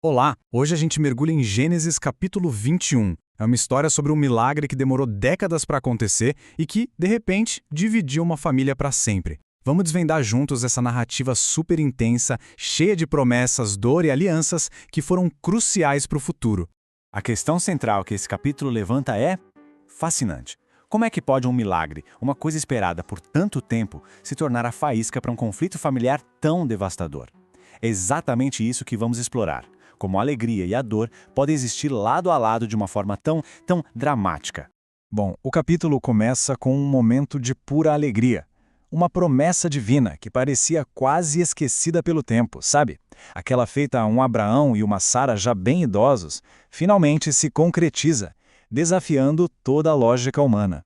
Olá, hoje a gente mergulha em Gênesis capítulo 21. É uma história sobre um milagre que demorou décadas para acontecer e que, de repente, dividiu uma família para sempre. Vamos desvendar juntos essa narrativa super intensa, cheia de promessas, dor e alianças que foram cruciais para o futuro. A questão central que esse capítulo levanta é fascinante. Como é que pode um milagre, uma coisa esperada por tanto tempo, se tornar a faísca para um conflito familiar tão devastador? É exatamente isso que vamos explorar. Como a alegria e a dor podem existir lado a lado de uma forma tão dramática. Bom, o capítulo começa com um momento de pura alegria. Uma promessa divina que parecia quase esquecida pelo tempo, sabe? Aquela feita a um Abraão e uma Sara já bem idosos, finalmente se concretiza, desafiando toda a lógica humana.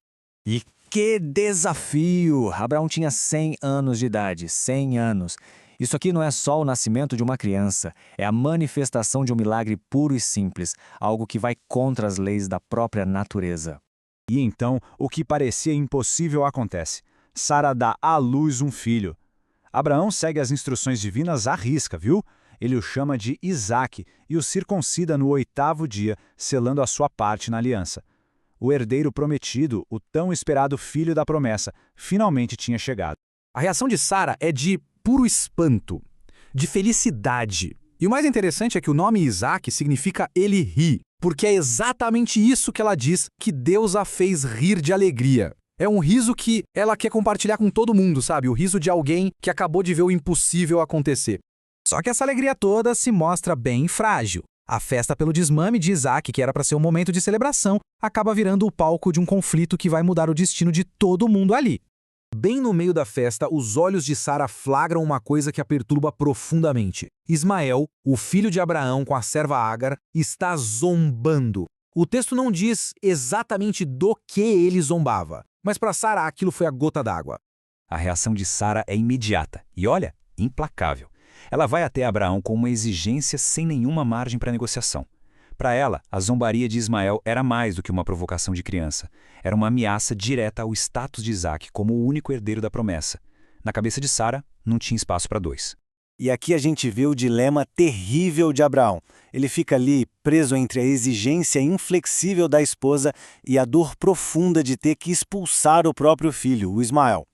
E que desafio! Abraão tinha 100 anos de idade, 100 anos. Isso aqui não é só o nascimento de uma criança, é a manifestação de um milagre puro e simples, algo que vai contra as leis da própria natureza. E então, o que parecia impossível acontece. Sara dá à luz um filho. Abraão segue as instruções divinas à risca, viu? Ele o chama de Isaque e o circuncida no 8º dia, selando a sua parte na aliança. O herdeiro prometido, o tão esperado filho da promessa, finalmente tinha chegado. A reação de Sara é de puro espanto, de felicidade. E o mais interessante é que o nome Isaque significa ele ri, porque é exatamente isso que ela diz, que Deus a fez rir de alegria. É um riso que ela quer compartilhar com todo mundo, sabe? O riso de alguém que acabou de ver o impossível acontecer. Só que essa alegria toda se mostra bem frágil. A festa pelo desmame de Isaque, que era para ser um momento de celebração, acaba virando o palco de um conflito que vai mudar o destino de todo mundo ali. Bem no meio da festa, os olhos de Sara flagram uma coisa que a perturba profundamente. Ismael, o filho de Abraão com a serva Ágar, está zombando. O texto não diz exatamente do que ele zombava, mas para Sara aquilo foi a gota d'água. A reação de Sara é imediata e, olha, implacável. Ela vai até Abraão com uma exigência sem nenhuma margem para negociação. Para ela, a zombaria de Ismael era mais do que uma provocação de criança. Era uma ameaça direta ao status de Isaque como o único herdeiro da promessa. Na cabeça de Sara, não tinha espaço para dois. E aqui a gente vê o dilema terrível de Abraão. Ele fica ali preso entre a exigência inflexível da esposa e a dor profunda de ter que expulsar o próprio filho, o Ismael.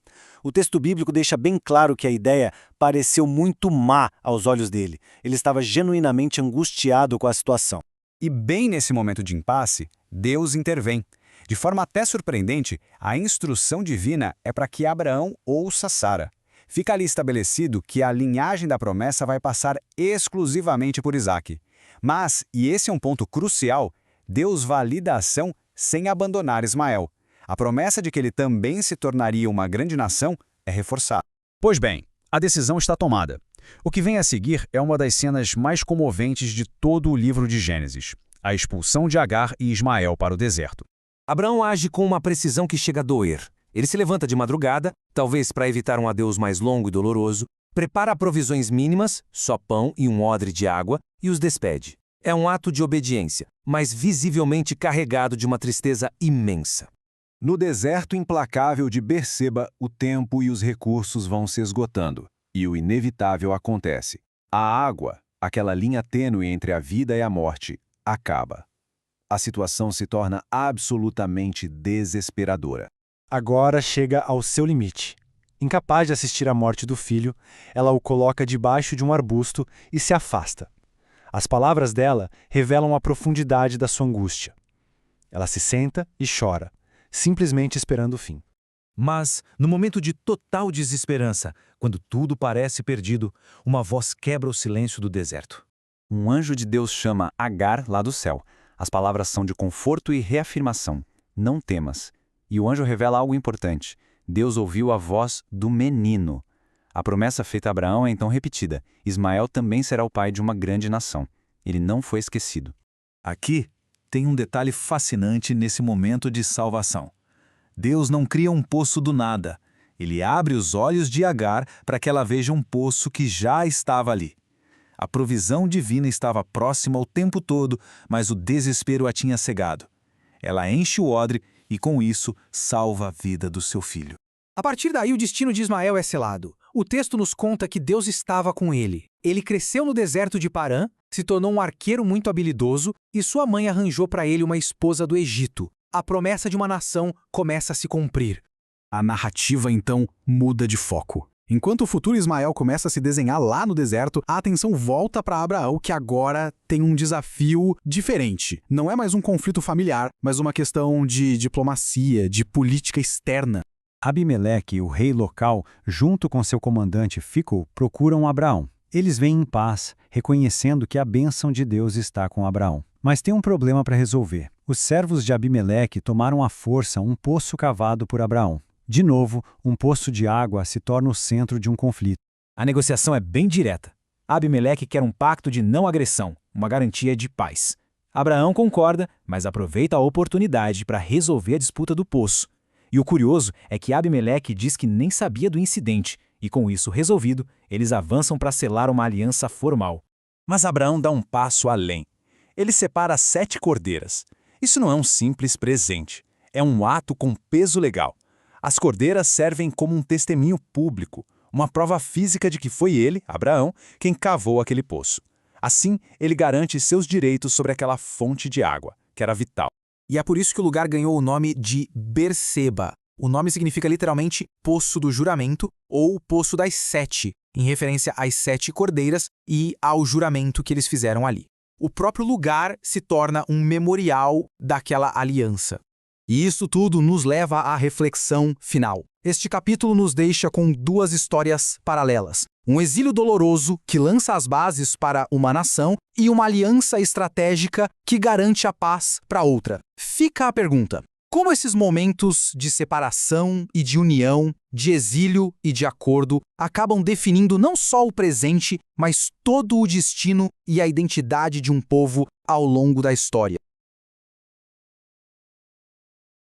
O texto bíblico deixa bem claro que a ideia pareceu muito má aos olhos dele. Ele estava genuinamente angustiado com a situação. E bem nesse momento de impasse, Deus intervém. De forma até surpreendente, a instrução divina é para que Abraão ouça Sara. Fica ali estabelecido que a linhagem da promessa vai passar exclusivamente por Isaque. Mas, e esse é um ponto crucial, Deus valida a ação sem abandonar Ismael. A promessa de que ele também se tornaria uma grande nação é reforçada. Pois bem, a decisão está tomada. O que vem a seguir é uma das cenas mais comoventes de todo o livro de Gênesis: a expulsão de Agar e Ismael para o deserto. Abraão age com uma precisão que chega a doer. Ele se levanta de madrugada, talvez para evitar um adeus mais longo e doloroso, prepara provisões mínimas, só pão e um odre de água, e os despede. É um ato de obediência, mas visivelmente carregado de uma tristeza imensa. No deserto implacável de Berseba, o tempo e os recursos vão se esgotando, e o inevitável acontece. A água, aquela linha tênue entre a vida e a morte, acaba. A situação se torna absolutamente desesperadora. Agora chega ao seu limite. Incapaz de assistir à morte do filho, ela o coloca debaixo de um arbusto e se afasta. As palavras dela revelam a profundidade da sua angústia. Ela se senta e chora, simplesmente esperando o fim. Mas, no momento de total desesperança, quando tudo parece perdido, uma voz quebra o silêncio do deserto. Um anjo de Deus chama Agar lá do céu. As palavras são de conforto e reafirmação. Não temas. E o anjo revela algo importante. Deus ouviu a voz do menino. A promessa feita a Abraão é então repetida. Ismael também será o pai de uma grande nação. Ele não foi esquecido. Aqui tem um detalhe fascinante nesse momento de salvação. Deus não cria um poço do nada. Ele abre os olhos de Agar para que ela veja um poço que já estava ali. A provisão divina estava próxima o tempo todo, mas o desespero a tinha cegado. Ela enche o odre e, com isso, salva a vida do seu filho. A partir daí, o destino de Ismael é selado. O texto nos conta que Deus estava com ele. Ele cresceu no deserto de Parã, se tornou um arqueiro muito habilidoso e sua mãe arranjou para ele uma esposa do Egito. A promessa de uma nação começa a se cumprir. A narrativa, então, muda de foco. Enquanto o futuro Ismael começa a se desenhar lá no deserto, a atenção volta para Abraão, que agora tem um desafio diferente. Não é mais um conflito familiar, mas uma questão de diplomacia, de política externa. Abimeleque, o rei local, junto com seu comandante Fico, procuram Abraão. Eles vêm em paz, reconhecendo que a bênção de Deus está com Abraão. Mas tem um problema para resolver. Os servos de Abimeleque tomaram à força um poço cavado por Abraão. De novo, um poço de água se torna o centro de um conflito. A negociação é bem direta. Abimeleque quer um pacto de não agressão, uma garantia de paz. Abraão concorda, mas aproveita a oportunidade para resolver a disputa do poço. E o curioso é que Abimeleque diz que nem sabia do incidente, e com isso resolvido, eles avançam para selar uma aliança formal. Mas Abraão dá um passo além. Ele separa 7 cordeiras. Isso não é um simples presente. É um ato com peso legal. As cordeiras servem como um testemunho público, uma prova física de que foi ele, Abraão, quem cavou aquele poço. Assim, ele garante seus direitos sobre aquela fonte de água, que era vital. E é por isso que o lugar ganhou o nome de Berseba. O nome significa literalmente Poço do Juramento ou Poço das 7, em referência às 7 cordeiras e ao juramento que eles fizeram ali. O próprio lugar se torna um memorial daquela aliança. E isso tudo nos leva à reflexão final. Este capítulo nos deixa com 2 histórias paralelas. Um exílio doloroso que lança as bases para uma nação e uma aliança estratégica que garante a paz para outra. Fica a pergunta: como esses momentos de separação e de união, de exílio e de acordo, acabam definindo não só o presente, mas todo o destino e a identidade de um povo ao longo da história?